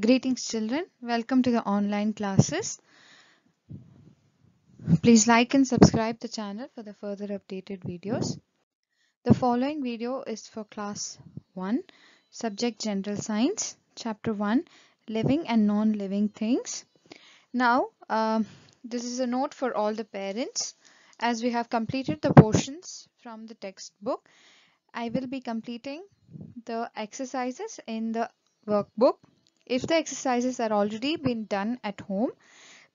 Greetings children, welcome to the online classes. Please like and subscribe the channel for the further updated videos. The following video is for class 1, subject general science, chapter 1, living and non-living things. Now, this is a note for all the parents. As we have completed the portions from the textbook, I will be completing the exercises in the workbook. If the exercises are already been done at home,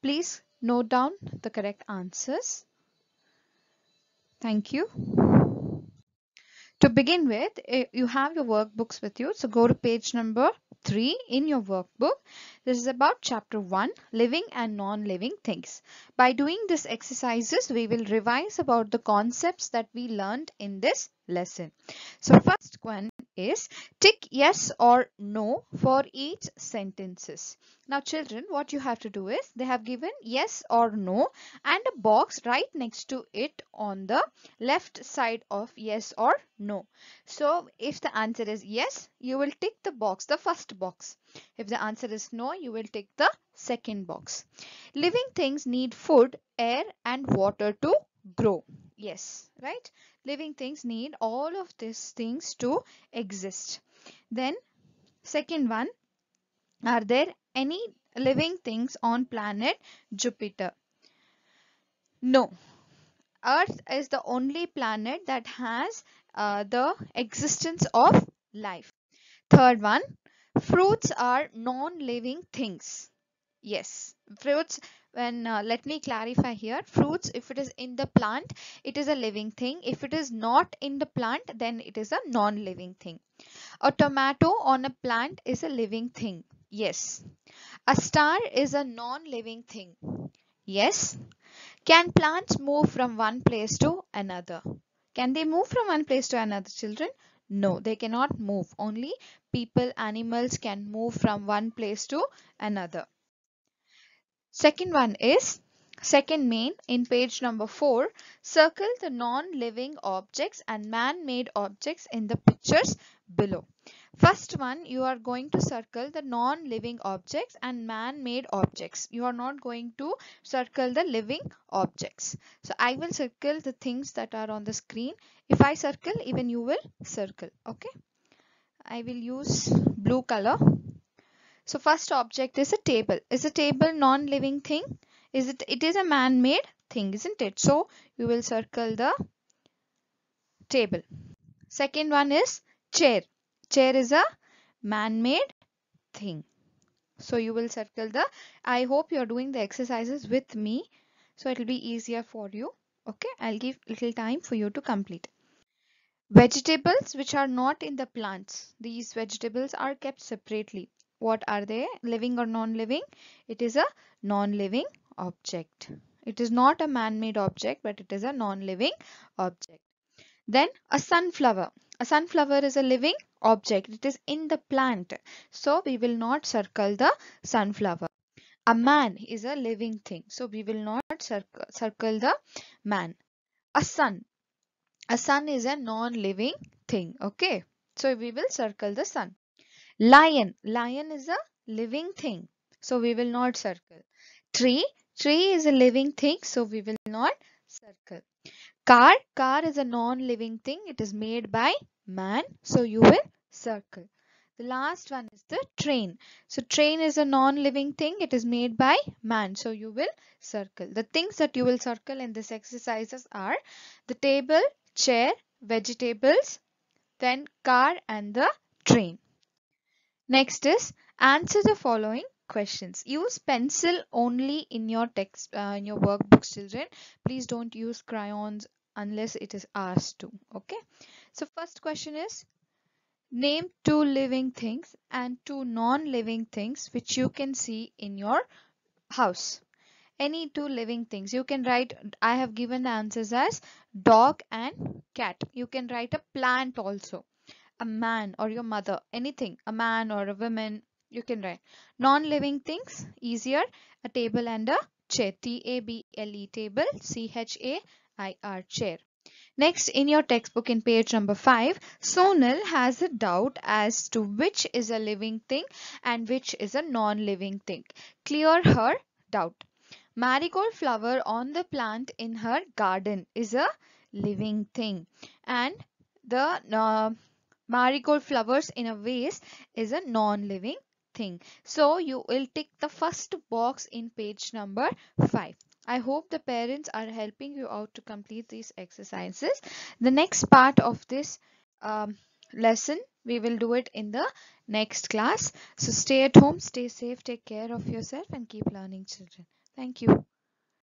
please note down the correct answers. Thank you. To begin with, you have your workbooks with you. So go to page number 3 in your workbook. This is about chapter 1, living and non-living things. By doing these exercises, we will revise about the concepts that we learned in this lesson. So first one is tick yes or no for each sentences. Now children, what you have to do is they have given yes or no and a box right next to it on the left side of yes or no. So if the answer is yes, you will tick the box, the first box. If the answer is no, you will tick the second box. Living things need food, air and water to grow. Yes, right? Living things need all of these things to exist. Then second one, are there any living things on planet Jupiter? No. Earth is the only planet that has the existence of life. Third one, fruits are non-living things. Yes, fruits, let me clarify here. Fruits, if it is in the plant, it is a living thing. If it is not in the plant, then it is a non-living thing. A tomato on a plant is a living thing. Yes. A star is a non-living thing. Yes. Can plants move from one place to another? Can they move from one place to another, children? No, they cannot move. Only people, animals can move from one place to another. Second one is, second main in page number 4, circle the non-living objects and man-made objects in the pictures below. First one, you are going to circle the non-living objects and man-made objects. You are not going to circle the living objects. So I will circle the things that are on the screen. If I circle, even you will circle. Okay. I will use blue color. So first object is a table. Is a table non-living thing? It is a man-made thing, isn't it? So you will circle the table. Second one is chair. Chair is a man-made thing. So you will circle the, I hope you are doing the exercises with me. So it will be easier for you. Okay, I'll give little time for you to complete. Vegetables which are not in the plants. These vegetables are kept separately. What are they? Living or non-living? It is a non-living object. It is not a man-made object, but it is a non-living object. Then a sunflower. A sunflower is a living object. It is in the plant. So we will not circle the sunflower. A man is a living thing. So we will not circle the man. A sun. A sun is a non-living thing. Okay. So we will circle the sun. Lion. Lion is a living thing. So we will not circle. Tree. Tree is a living thing. So we will not circle. Car. Car is a non-living thing. It is made by man. So you will circle. The last one is the train. So train is a non-living thing. It is made by man. So you will circle. The things that you will circle in this exercises are the table, chair, vegetables, then car and the train. Next is answer the following questions. Use pencil only in your text, in your workbooks, children. Please don't use crayons unless it is asked to. Okay. So first question is, name 2 living things and 2 non-living things which you can see in your house. Any 2 living things. You can write, I have given the answers as dog and cat. You can write a plant also. A man or your mother. Anything. A man or a woman. You can write. Non-living things. Easier. A table and a chair. Table. Chair. Next, in your textbook in page number 5, Sonal has a doubt as to which is a living thing and which is a non-living thing. Clear her doubt. Marigold flower on the plant in her garden is a living thing, and the marigold flowers in a vase is a non-living thing. So you will tick the first box in page number 5. I hope the parents are helping you out to complete these exercises. The next part of this lesson, we will do it in the next class. So stay at home, stay safe, take care of yourself, and keep learning, children. Thank you.